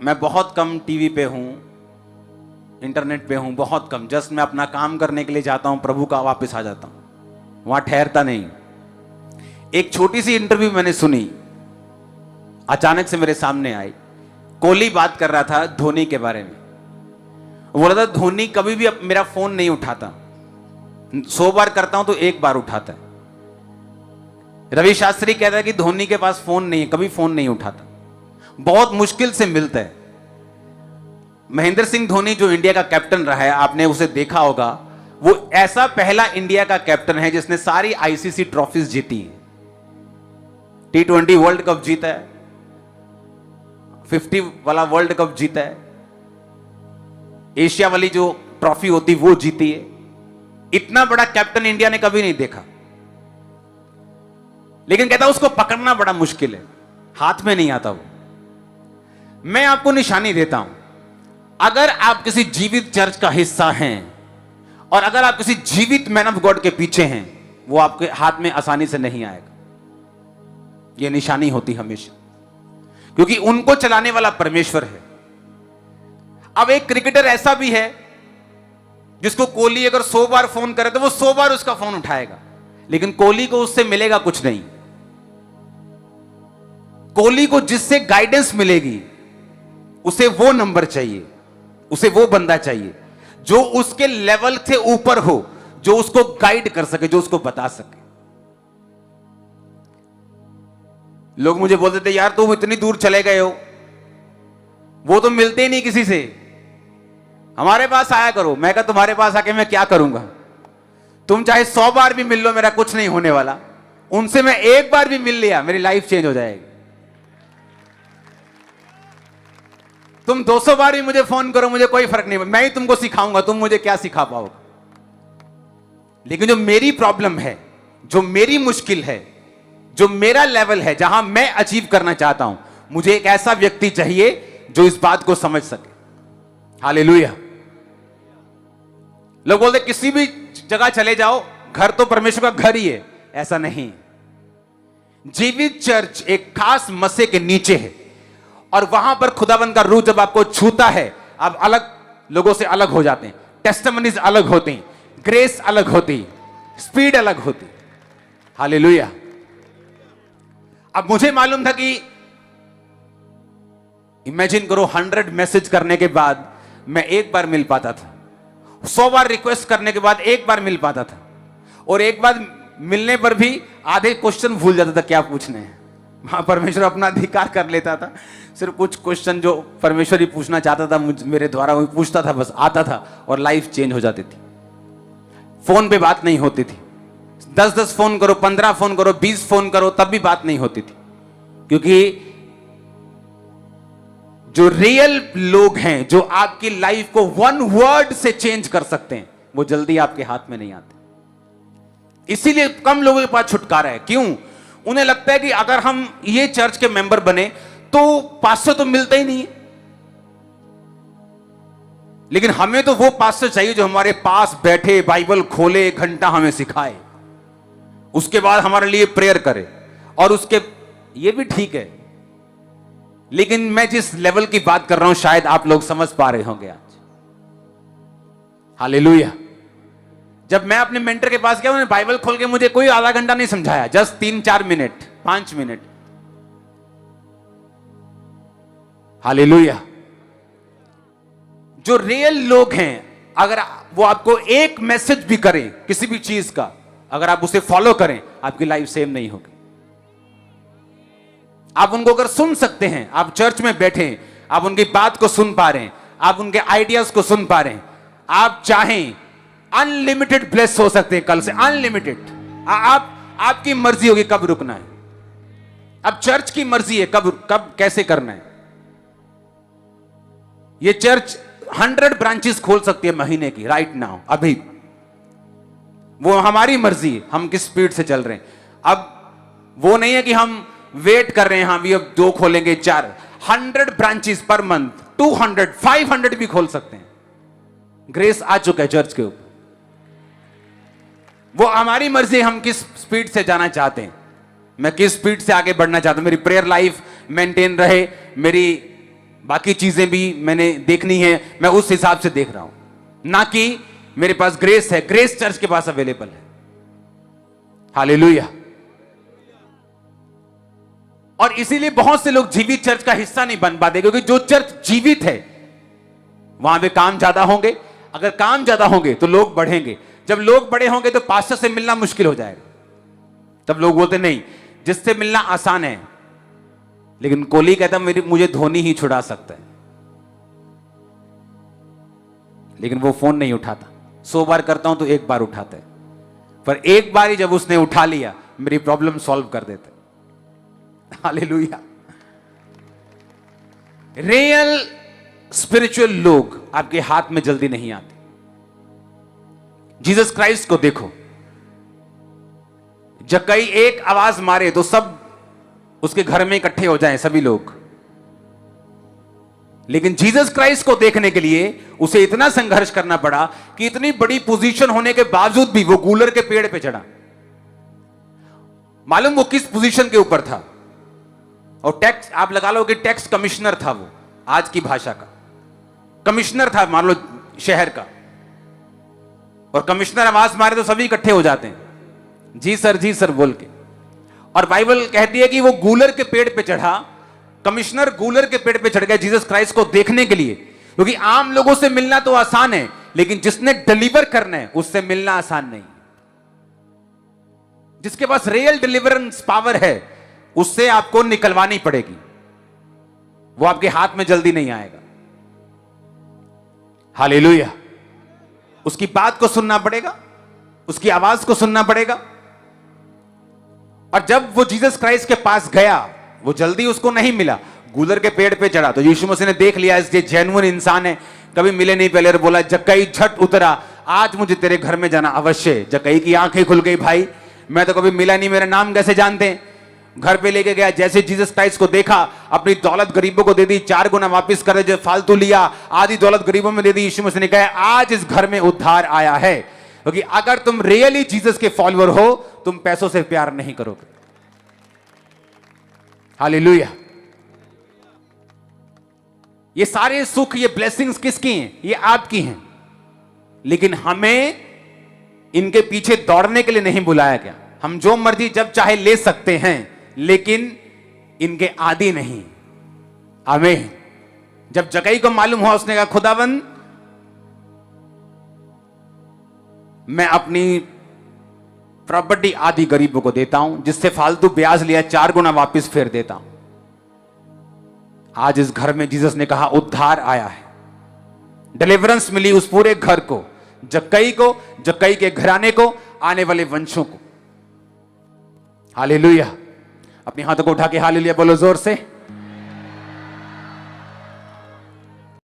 मैं बहुत कम टीवी पे हूँ, इंटरनेट पे हूँ, बहुत कम। जस्ट मैं अपना काम करने के लिए जाता हूँ, प्रभु का वापस आ जाता हूँ, वहाँ ठहरता नहीं। एक छोटी सी इंटरव्यू मैंने सुनी, अचानक से मेरे सामने आई। कोहली बात कर रहा था धोनी के बारे में। वो बोला था धोनी कभी भी मेरा फोन नहीं उठाता, 100 बार करता हूं तो 1 बार उठाता है। रवि शास्त्री कहता है कि धोनी के पास फोन नहीं है, कभी फोन नहीं उठाता, बहुत मुश्किल से मिलता है। महेंद्र सिंह धोनी जो इंडिया का कैप्टन रहा है, आपने उसे देखा होगा, वो ऐसा पहला इंडिया का कैप्टन है जिसने सारी आईसीसी ट्रॉफीज जीती है। T20 वर्ल्ड कप जीता है, 50 वाला वर्ल्ड कप जीता है, एशिया वाली जो ट्रॉफी होती वो जीती है। इतना बड़ा कैप्टन इंडिया ने कभी नहीं देखा। लेकिन कहता उसको पकड़ना बड़ा मुश्किल है, हाथ में नहीं आता वो। मैं आपको निशानी देता हूं, अगर आप किसी जीवित चर्च का हिस्सा हैं और अगर आप किसी जीवित मैन ऑफ गॉड के पीछे हैं, वो आपके हाथ में आसानी से नहीं आएगा। यह निशानी होती हमेशा, क्योंकि उनको चलाने वाला परमेश्वर है। अब एक क्रिकेटर ऐसा भी है जिसको कोहली अगर 100 बार फोन करे तो वो 100 बार उसका फोन उठाएगा, लेकिन कोहली को उससे मिलेगा कुछ नहीं। कोहली को जिससे गाइडेंस मिलेगी उसे वो नंबर चाहिए, उसे वो बंदा चाहिए जो उसके लेवल से ऊपर हो, जो उसको गाइड कर सके, जो उसको बता सके। लोग मुझे बोलते थे यार तुम इतनी दूर चले गए हो, वो तो मिलते ही नहीं किसी से, हमारे पास आया करो। मैं कहा तुम्हारे पास आके मैं क्या करूंगा? तुम चाहे 100 बार भी मिल लो, मेरा कुछ नहीं होने वाला। उनसे मैं 1 बार भी मिल लिया, मेरी लाइफ चेंज हो जाएगी। तुम 200 बार भी मुझे फोन करो, मुझे कोई फर्क नहीं, मैं ही तुमको सिखाऊंगा, तुम मुझे क्या सिखा पाओगे? लेकिन जो मेरी प्रॉब्लम है, जो मेरी मुश्किल है, जो मेरा लेवल है, जहां मैं अचीव करना चाहता हूं, मुझे एक ऐसा व्यक्ति चाहिए जो इस बात को समझ सके। हालेलुया। लोग बोलते किसी भी जगह चले जाओ, घर तो परमेश्वर का घर ही है। ऐसा नहीं। जीवित चर्च एक खास मसे के नीचे है और वहां पर खुदाबंद का रूह जब आपको छूता है, आप अलग लोगों से अलग हो जाते हैं। टेस्टिमनीज अलग होती हैं, ग्रेस अलग होती, स्पीड अलग होती। हालेलुया। अब मुझे मालूम था कि इमेजिन करो 100 मैसेज करने के बाद मैं 1 बार मिल पाता था, 100 बार रिक्वेस्ट करने के बाद 1 बार मिल पाता था, और 1 बार मिलने पर भी आधे क्वेश्चन भूल जाता था क्या पूछने हैं। वहां परमेश्वर अपना अधिकार कर लेता था। सिर्फ कुछ क्वेश्चन जो परमेश्वर ही पूछना चाहता था मेरे द्वारा वो पूछता था, बस आता था और लाइफ चेंज हो जाती थी। फोन पे बात नहीं होती थी, 10-10 फोन करो, 15 फोन करो, 20 फोन करो, तब भी बात नहीं होती थी। क्योंकि जो रियल लोग हैं, जो आपकी लाइफ को 1 वर्ड से चेंज कर सकते हैं, वो जल्दी आपके हाथ में नहीं आते। इसीलिए कम लोगों के पास छुटकारा है। क्यों? उन्हें लगता है कि अगर हम ये चर्च के मेंबर बने तो पास्टर तो मिलता ही नहीं है। लेकिन हमें तो वो पास्टर चाहिए जो हमारे पास बैठे, बाइबल खोले, 1 घंटा हमें सिखाए, उसके बाद हमारे लिए प्रेयर करे। और उसके ये भी ठीक है, लेकिन मैं जिस लेवल की बात कर रहा हूं शायद आप लोग समझ पा रहे होंगे आज। हालेलुया। जब मैं अपने मेंटर के पास गया, उन्होंने बाइबल खोल के मुझे कोई आधा घंटा नहीं समझाया, जस्ट 3-4 मिनट, 5 मिनट। हालेलुया। जो रियल लोग हैं, अगर वो आपको एक मैसेज भी करें किसी भी चीज का, अगर आप उसे फॉलो करें, आपकी लाइफ सेम नहीं होगी। आप उनको अगर सुन सकते हैं, आप चर्च में बैठे, आप उनकी बात को सुन पा रहे हैं, आप उनके आइडियाज को सुन पा रहे हैं, आप चाहें अनलिमिटेड ब्लेस हो सकते हैं कल से, अनलिमिटेड। आपकी मर्जी होगी कब रुकना है। अब चर्च की मर्जी है कब कैसे करना है। ये चर्च 100 ब्रांचेस खोल सकती है महीने की, राइट नाउ, अभी। वो हमारी मर्जी है, हम किस स्पीड से चल रहे हैं। अब वो नहीं है कि हम वेट कर रहे हैं, हाँ भी अब 2 खोलेंगे, 4। 100 ब्रांचेस पर मंथ, 200, 500 भी खोल सकते हैं। ग्रेस आ चुका है चर्च के ऊपर। वो हमारी मर्जी, हम किस स्पीड से जाना चाहते हैं। मैं किस स्पीड से आगे बढ़ना चाहता हूं, मेरी प्रेयर लाइफ मेंटेन रहे, मेरी बाकी चीजें भी मैंने देखनी है, मैं उस हिसाब से देख रहा हूं, ना कि मेरे पास ग्रेस है, ग्रेस चर्च के पास अवेलेबल है। हालेलुया। और इसीलिए बहुत से लोग जीवित चर्च का हिस्सा नहीं बन पाते, क्योंकि जो चर्च जीवित है वहां पे काम ज्यादा होंगे, अगर काम ज्यादा होंगे तो लोग बढ़ेंगे, जब लोग बड़े होंगे तो पास्टर से मिलना मुश्किल हो जाएगा। तब लोग बोलते नहीं, जिससे मिलना आसान है, लेकिन कोहली कहता मुझे धोनी ही छुड़ा सकता है, लेकिन वो फोन नहीं उठाता। 100 बार करता हूं तो 1 बार उठाता है, पर एक बार ही जब उसने उठा लिया मेरी प्रॉब्लम सॉल्व कर देते। हालेलुया। रियल स्पिरिचुअल लोग आपके हाथ में जल्दी नहीं आते। जीसस क्राइस्ट को देखो, जक्कई एक आवाज मारे तो सब उसके घर में इकट्ठे हो जाएं, सभी लोग। लेकिन जीसस क्राइस्ट को देखने के लिए उसे इतना संघर्ष करना पड़ा कि इतनी बड़ी पोजीशन होने के बावजूद भी वो गूलर के पेड़ पे चढ़ा। मालूम वो किस पोजीशन के ऊपर था? और टैक्स, आप लगा लो कि टैक्स कमिश्नर था वो, आज की भाषा का कमिश्नर था, मान लो शहर का। और कमिश्नर आवाज मारे तो सभी इकट्ठे हो जाते हैं, जी सर बोल के। और बाइबल कहती है कि वो गूलर के पेड़ पे चढ़ा, कमिश्नर गूलर के पेड़ पे चढ़ गया जीसस क्राइस्ट को देखने के लिए, क्योंकि आम लोगों से मिलना तो आसान है, लेकिन जिसने डिलीवर करना है उससे मिलना आसान नहीं। जिसके पास रियल डिलीवरेंस पावर है उससे आपको निकलवानी पड़ेगी, वो आपके हाथ में जल्दी नहीं आएगा। हालेलुया। उसकी बात को सुनना पड़ेगा, उसकी आवाज को सुनना पड़ेगा। और जब वो जीसस क्राइस्ट के पास गया, वो जल्दी उसको नहीं मिला, गूलर के पेड़ पे चढ़ा। तो यीशु मसीह ने देख लिया ये जेन्युइन इंसान है, कभी मिले नहीं पहले, और बोला जक्कई झट उतरा, आज मुझे तेरे घर में जाना अवश्य है। जक्कई की आंखें खुल गई, भाई मैं तो कभी मिला नहीं, मेरा नाम कैसे जानते हैं। घर पे लेके गया, जैसे जीसस क्राइस्ट को देखा, अपनी दौलत गरीबों को दे दी, 4 गुना वापस कर दे, जो फालतू लिया आधी दौलत गरीबों में दे दी। यीशु मसीह ने कहा आज इस घर में उद्धार आया है, क्योंकि अगर तुम रियली जीसस के फॉलोअर हो, तुम पैसों से प्यार नहीं करोगे। हालेलुया। ये सारे सुख, ये ब्लेसिंग्स किसकी हैं? ये आपकी हैं, लेकिन हमें इनके पीछे दौड़ने के लिए नहीं बुलाया गया। हम जो मर्जी जब चाहे ले सकते हैं, लेकिन इनके आदी नहीं। आमीन। जब जक्कई को मालूम हुआ, उसने कहा खुदावंद मैं अपनी प्रॉपर्टी आधी गरीबों को देता हूं, जिससे फालतू ब्याज लिया 4 गुना वापस फेर देता हूं। आज इस घर में जीसस ने कहा उद्धार आया है, डिलीवरेंस मिली उस पूरे घर को, जक्कई को, जक्कई के घराने को, आने वाले वंशों को। हालेलुया। अपने हाथों को उठा के हालेलुया बोलो जोर से।